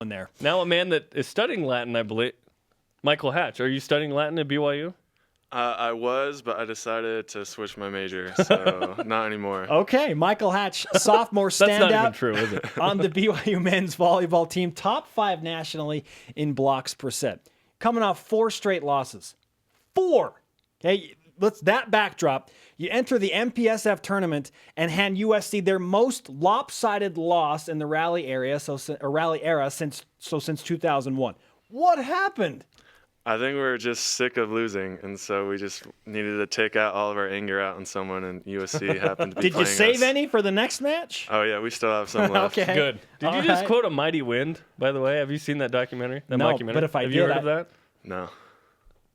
In there. Now a man that is studying Latin, I believe. Michael Hatch, are you studying Latin at BYU? I was, but I decided to switch my major, so not anymore. Okay, Michael Hatch, sophomore That's not even standout true, is it? on the BYU men's volleyball team, top 5 nationally in blocks per set. Coming off 4 straight losses. 4! Okay, let's that backdrop. You enter the MPSF tournament and hand USC their most lopsided loss in the rally era since 2001. What happened? I think we were just sick of losing, and so we just needed to take out all of our anger out on someone, and USC happened to be Did you playing save us. any for the next match? Oh, yeah, we still have some left. Okay. Good. Did All you just right. quote A Mighty Wind, by the way? Have you seen that documentary? That No, mockumentary? but if I Have you did, heard of that? No.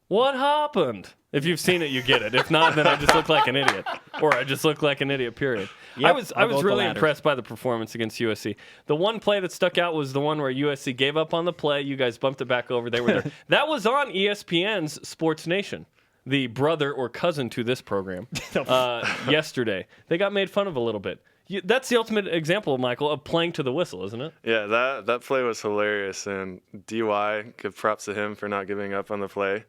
What happened? If you've seen it, you get it. If not, then I just look like an idiot. Or I just look like an idiot, period. Yep, I was I'll go with the really latter. impressed by the performance against USC. The one play that stuck out was the one where USC gave up on the play. You guys bumped it back over. They were there. That was on ESPN's Sports Nation, the brother or cousin to this program, yesterday. They got made fun of a little bit. That's the ultimate example, Michael, of playing to the whistle, isn't it? Yeah, that play was hilarious, and DY, give props to him for not giving up on the play.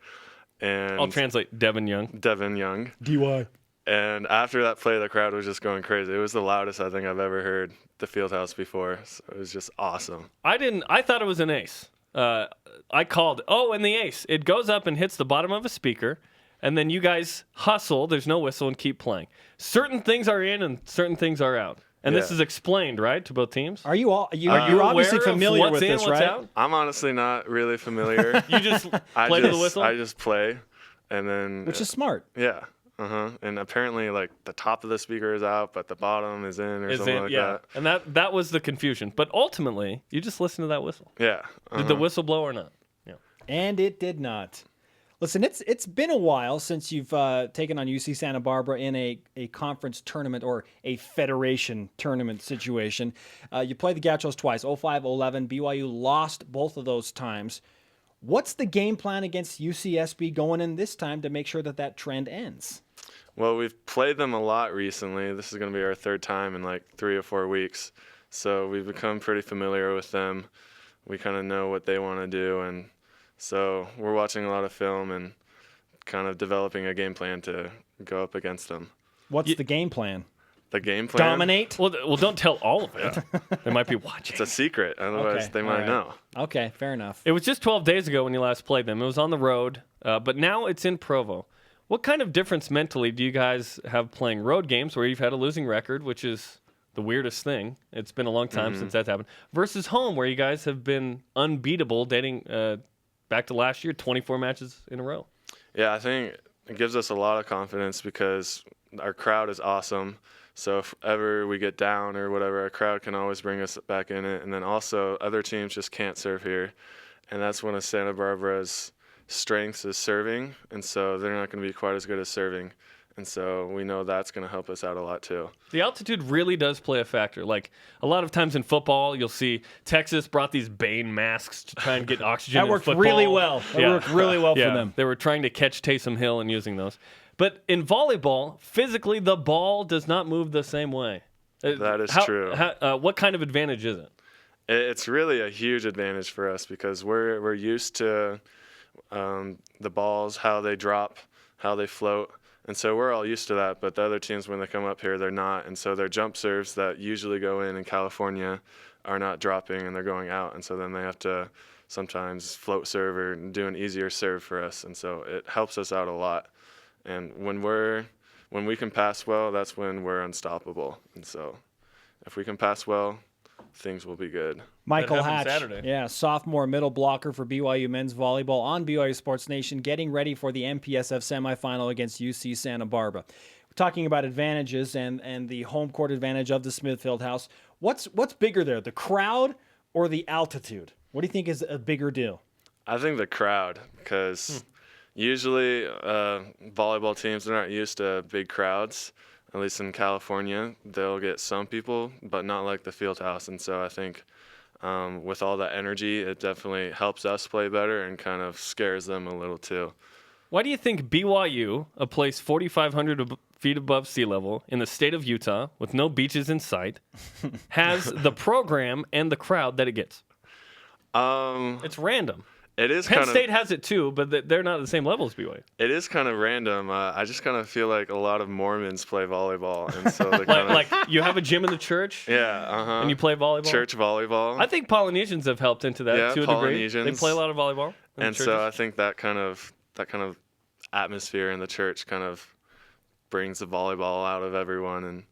And I'll translate Devin Young. Devin Young. DY. And after that play, the crowd was just going crazy. It was the loudest I think I've ever heard the Fieldhouse before. So it was just awesome. I thought it was an ace. I called, and the ace. It goes up and hits the bottom of a speaker, and then you guys hustle, there's no whistle, and keep playing. Certain things are in and certain things are out. And this is explained, right, to both teams? Are you you're aware obviously of familiar what's with in, this, what's right? out? I'm honestly not really familiar. You just play to the whistle? I just play, and then Which is smart. yeah, And apparently, like the top of the speaker is out, but the bottom is in, or something like that. And that was the confusion. But ultimately, you just listen to that whistle. Yeah. Did the whistle blow or not? Yeah. And it did not. Listen, it's been a while since you've taken on UC Santa Barbara in a conference tournament or a federation tournament situation. You played the Gauchos twice, 05-11. BYU lost both of those times. What's the game plan against UCSB going in this time to make sure that trend ends? Well, we've played them a lot recently. This is going to be our 3rd time in like 3 or 4 weeks. So we've become pretty familiar with them. We kind of know what they want to do, and so we're watching a lot of film and kind of developing a game plan to go up against them. What's the game plan? The game plan? Dominate? Well, don't tell all of it. They might be watching. It's a secret. Otherwise, Okay, they might all right. know. Okay, fair enough. It was just 12 days ago when you last played them. It was on the road, but now it's in Provo. What kind of difference mentally do you guys have playing road games where you've had a losing record, which is the weirdest thing? It's been a long time since that's happened, versus home where you guys have been unbeatable dating back to last year, 24 matches in a row. Yeah, I think it gives us a lot of confidence because our crowd is awesome. So if ever we get down or whatever, our crowd can always bring us back in it. And then also other teams just can't serve here. And that's one of Santa Barbara's strengths is serving. And so they're not going to be quite as good as serving. And so we know that's going to help us out a lot too. The altitude really does play a factor. Like a lot of times in football, you'll see Texas brought these Bane masks to try and get oxygen That in worked football. really well. That worked really well for them. They were trying to catch Taysom Hill and using those. But in volleyball, physically, the ball does not move the same way. That is true. What kind of advantage is it? It's really a huge advantage for us because we're used to the balls, how they drop, how they float. And so we're all used to that, but the other teams, when they come up here, they're not. And so their jump serves that usually go in California are not dropping, and they're going out. And so then they have to sometimes float serve or do an easier serve for us. And so it helps us out a lot. And when we can pass well, that's when we're unstoppable. And so if we can pass well, things will be good. Michael That happened Hatch, Saturday. sophomore middle blocker for BYU men's volleyball on BYU Sports Nation, getting ready for the MPSF semifinal against UC Santa Barbara. We're talking about advantages and the home court advantage of the Smithfield House. What's bigger there, the crowd or the altitude? What do you think is a bigger deal? I think the crowd, because usually volleyball teams are not used to big crowds. At least in California, they'll get some people, but not like the Fieldhouse. And so I think with all that energy, it definitely helps us play better and kind of scares them a little too. Why do you think BYU, a place 4,500 feet above sea level in the state of Utah with no beaches in sight has the program and the crowd that it gets? It's random. It is Penn kind State of. has it too, but they're not at the same level as BYU. It is kind of random. I just kind of feel like a lot of Mormons play volleyball, and so they're kind of Like you have a gym in the church, yeah, and you play volleyball. church volleyball. I think Polynesians have helped into that Yeah, to a degree. Polynesians. They play a lot of volleyball. in the And so churches. I think that kind of atmosphere in the church kind of brings the volleyball out of everyone, and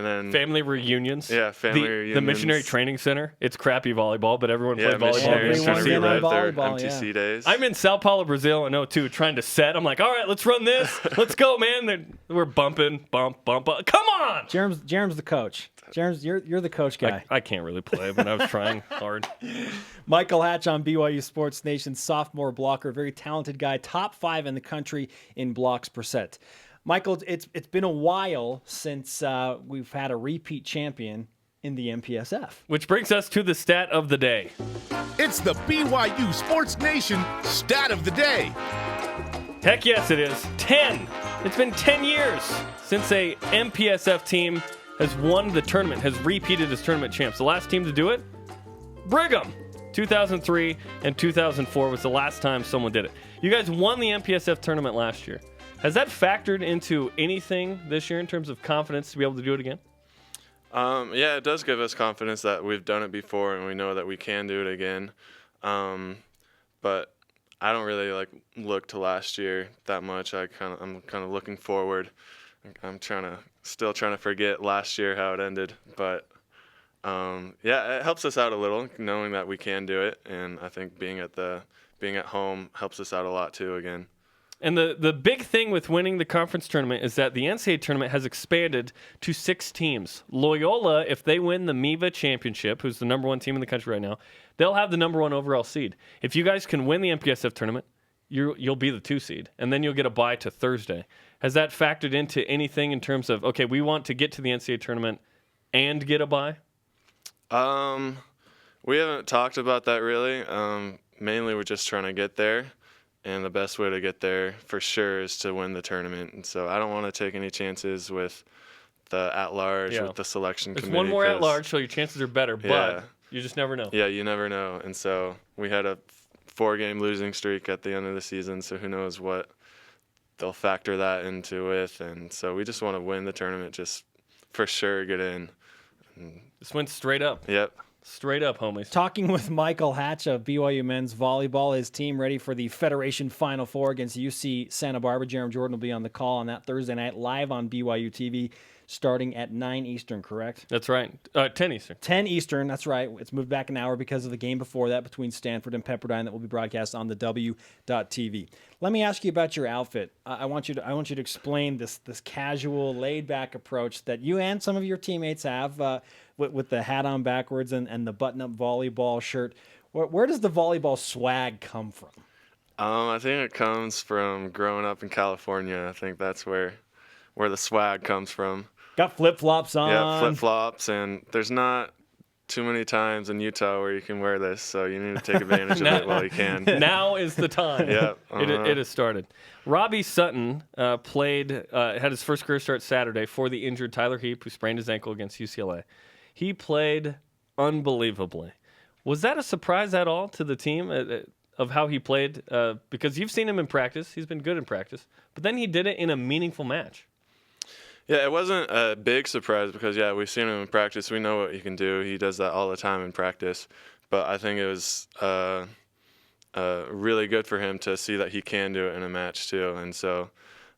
then family reunions. Yeah, family The reunions. missionary training center. It's crappy volleyball, but everyone yeah, plays volleyball. missionaries trying to Everyone's in on relive their volleyball, MTC yeah. days. I'm in Sao Paulo, Brazil in 02 trying to set. I'm like, all right, let's run this. Let's go, man. We're bumping, bump. Come on. Jerem's the coach. Jerem's, you're the coach guy. I can't really play, but I was trying hard. Michael Hatch on BYU Sports Nation, sophomore blocker, very talented guy, top 5 in the country in blocks per set. Michael, it's been a while since we've had a repeat champion in the MPSF. Which brings us to the stat of the day. It's the BYU Sports Nation stat of the day. Heck yes, it is. 10. It's been 10 years since a MPSF team has won the tournament, has repeated as tournament champs. The last team to do it, Brigham. 2003 and 2004 was the last time someone did it. You guys won the MPSF tournament last year. Has that factored into anything this year in terms of confidence to be able to do it again? Yeah, it does give us confidence that we've done it before and we know that we can do it again. But I don't really look to last year that much. I'm kind of looking forward. I'm still trying to forget last year how it ended, but yeah, it helps us out a little knowing that we can do it, and I think being at home helps us out a lot too again. And the big thing with winning the conference tournament is that the NCAA tournament has expanded to 6 teams. Loyola, if they win the MIVA championship, who's the number 1 team in the country right now, they'll have the number 1 overall seed. If you guys can win the MPSF tournament, you'll be the 2 seed, and then you'll get a bye to Thursday. Has that factored into anything in terms of, okay, we want to get to the NCAA tournament and get a bye? We haven't talked about that really. Mainly we're just trying to get there. And the best way to get there, for sure, is to win the tournament. And so I don't want to take any chances with the at-large, with the selection There's committee. one more at-large, so your chances are better, Yeah. but you just never know. Yeah, you never know. And so we had a 4-game losing streak at the end of the season, so who knows what they'll factor that into with. And so we just want to win the tournament, just for sure get in. Just went straight up. Yep. Straight up, homies. Talking with Michael Hatch of BYU men's volleyball, his team ready for the Federation Final Four against UC Santa Barbara. Jerem Jordan will be on the call on that Thursday night, live on BYUtv, starting at 9 Eastern, correct? That's right. 10 Eastern. 10 Eastern, that's right. It's moved back an hour because of the game before that between Stanford and Pepperdine that will be broadcast on the W.TV. Let me ask you about your outfit. I want you to explain this casual, laid-back approach that you and some of your teammates have with the hat on backwards and the button-up volleyball shirt. Where does the volleyball swag come from? I think it comes from growing up in California. I think that's where the swag comes from. Got flip-flops on. Yeah, flip-flops, and there's not too many times in Utah where you can wear this, so you need to take advantage of it while you can. Now is the time. Yeah, It has started. Robbie Sutton had his first career start Saturday for the injured Tyler Heap, who sprained his ankle against UCLA. He played unbelievably. Was that a surprise at all to the team of how he played? Because you've seen him in practice. He's been good in practice. But then he did it in a meaningful match. Yeah, it wasn't a big surprise because, yeah, we've seen him in practice. We know what he can do. He does that all the time in practice. But I think it was really good for him to see that he can do it in a match too. And so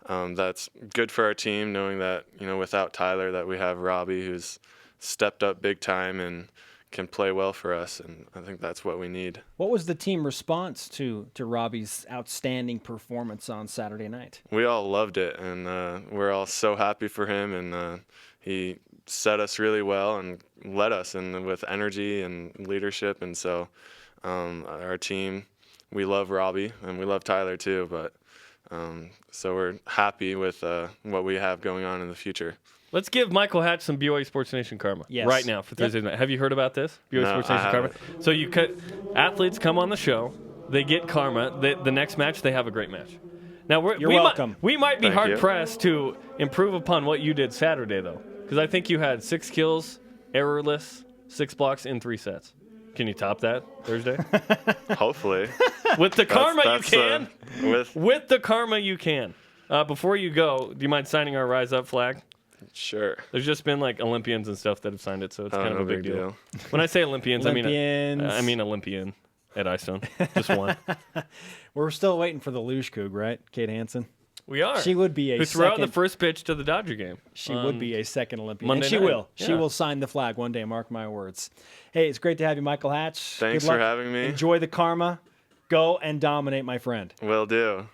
that's good for our team, knowing that, without Tyler, that we have Robbie, who's stepped up big time and can play well for us, and I think that's what we need. What was the team response to Robbie's outstanding performance on Saturday night? We all loved it, and we're all so happy for him, and he set us really well and led us with energy and leadership, and so our team, we love Robbie, and we love Tyler too, but so we're happy with what we have going on in the future. Let's give Michael Hatch some BYU Sports Nation karma right now for Thursday night. Have you heard about this? BYU No, Sports Nation I karma. haven't. So athletes come on the show, they get karma. The next match, they have a great match. Now You're welcome. We might be Thank hard you. pressed to improve upon what you did Saturday, though, because I think you had 6 kills, errorless, 6 blocks in 3 sets. Can you top that Thursday? Hopefully. With the karma That's, you can. with The karma you can. Before you go, do you mind signing our Rise Up flag? Sure. There's just been like Olympians and stuff that have signed it, so it's kind of no a big big deal. When I say Olympians, Olympians. I mean Olympian at Eystone. Just one. We're still waiting for the Luge Coug, right? Kate Hansen. We are. She would be a Who threw out the second. first pitch to the Dodger game. She would be a second Olympian. Monday And she night. will. She Yeah. will sign the flag one day, mark my words. Hey, it's great to have you, Michael Hatch. Thanks Good luck. for having me. Enjoy the karma. Go and dominate, my friend. Will do.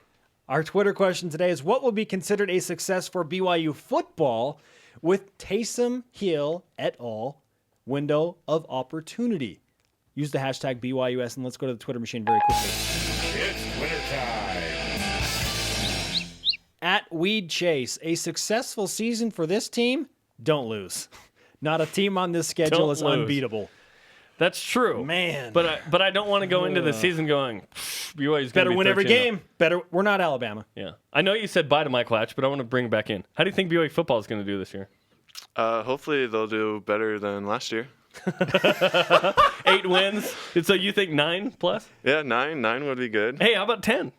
Our Twitter question today is, what will be considered a success for BYU football with Taysom Hill et al. Window of opportunity? Use the hashtag BYUSN. Let's go to the Twitter machine very quickly. It's wintertime. At Weed Chase, a successful season for this team? Don't lose. Not a team on this schedule Don't is lose. unbeatable. That's true. Man. But I don't want to go into the season going, BYU's Better gonna be win every 13-0. game. Better. We're not Alabama. Yeah. I know you said bye to Michael Hatch, but I want to bring it back in. How do you think BYU football is going to do this year? Hopefully they'll do better than last year. 8 wins. So you think 9 plus? Yeah, 9 would be good. Hey, how about 10?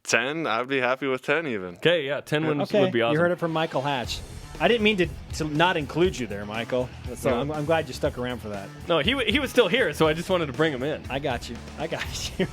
10, I'd be happy with 10 even. Okay, yeah, 10 wins Okay, would be awesome. you heard it from Michael Hatch. I didn't mean to not include you there, Michael. So No. I'm glad you stuck around for that. No, he was still here, so I just wanted to bring him in. I got you.